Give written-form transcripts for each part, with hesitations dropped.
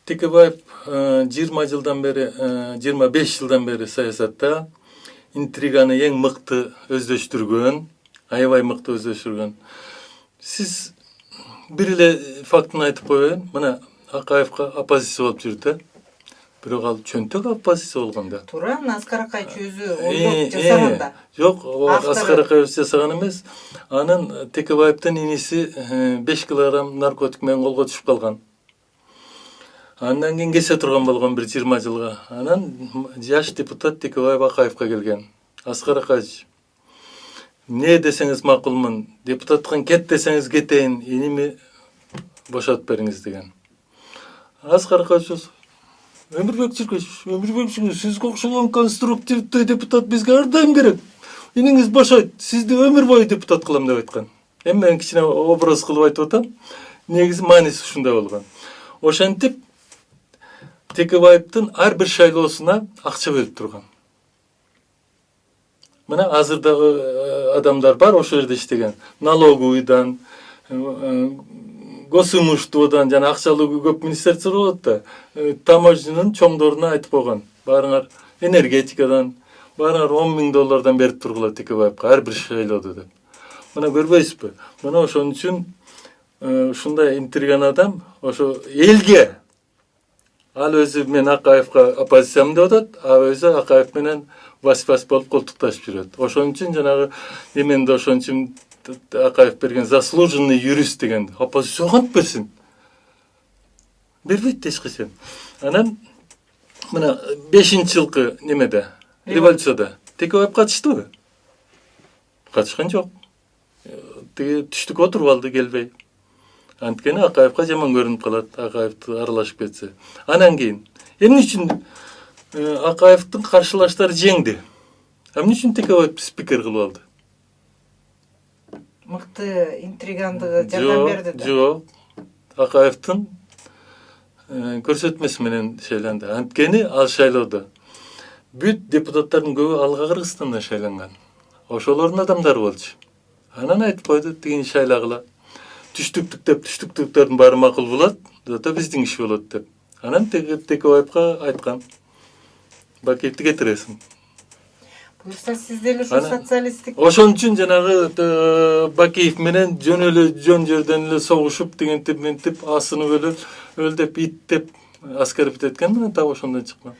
Текебаев 20 жылдан бери, 25 жылдан бери саясатта интриганы эң мыкты өздөштүргөн, аябай мыкты өздөштүргөн. Сиз бир эле фактын айтып коеюн. Мына Акаевка оппозиция болуп жүрдү. Бирок ал чөнтөк оппозиция болгон да. Туура, Аскар Акаевич өзү ойлоп жасаган да. Жок, Аскар Акаевич жасаган эмес. Анын Текебаевдин иниси 5 килограмм наркотик менен колго түшүп калган. Андан кийин кесе турган болгон бир 20 жылга. Анан жаш депутат Текебаев Акаевка келген. Аскар Акаевич, эмне десеңиз макулмун, депутаттан кет десеңиз кетейин, иними бошотуп бериңиз деген. Аскар Акаевич Өмүрбек Чиркешев, сизге окшогон конструктивдүү депутат бизге ар дайым керек. Иниңиз бошойт, сизди өмүр бою депутат кылам деп айткан. Эми мен кичине образ кылып айтып атам. Негизи мааниси ушундай болгон. Ошентип Текебаевдин ар бир шайлоосуна акча бөлүп турган. Мына азыр дагы адамдар бар ошол жерде иштеген. Налоговыйдан, госимуществодон жана акчалуу көп министрликтер болот да. Таможнянын чоңдоруна айтып койгон. Баарыңар энергетикадан, баарыңар $10,000 берип тургула Текебаевка ар бир шайлоодо деп. Мына көрбөйсүзбү? Мына ошон үчүн ушундай интриган адам ошо элге ал өзү мен Акаевка оппозициямын деп атат, а өзү Акаев менен бас-бас болуп колтукташып жүрөт. Ошон үчүн жанагы эменде ошон үчүн Акаев берген заслуженный юрист деген оппозиция кантип берсин? Бербейт эч качан. Анан мына 5-жылкы немеде, революцияда Текебаев катыштыбы? Катышкан жок. Тиги түштүккө отуруп алды келбей. Анткени Акаевка жаман көрүнүп калат, Акаевти аралашып кетсе. Анан кийин эмне үчүн Акаевдин каршылаштары жеңди? Эмне үчүн Текебаев спикер кылып алды? Мыкты интригандыгы жардам берди да. Жок. Акаевдин көрсөтмөсү менен шайланды. Анткени ал шайлоодо бүт депутаттардын көбү Алга Кыргызстандан шайланган. Ошолордун адамдары болчу. Анан айтып койду, тигини шайлагыла. Түштүктүктөрдүн баары макул болот, зато биздин иш болот деп. Анан Текебаевка айткан. Бакиевти кетиресиң. Буюрса сиз деле ошо социалисттик. Ошон үчүн жанагы Бакиев менен жөн жерден эле согушуп дегентип ментип асынып өлдөп ит деп аскер битеткен менен так ошондон чыккан.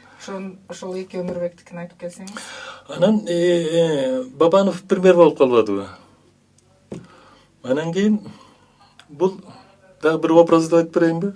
Ошол эки Өмүрбектикин айтып келсеңиз. Анан Бабанов премьер болуп калбадыбы? Анан кийин бул дагы бир образды айтып берейинби?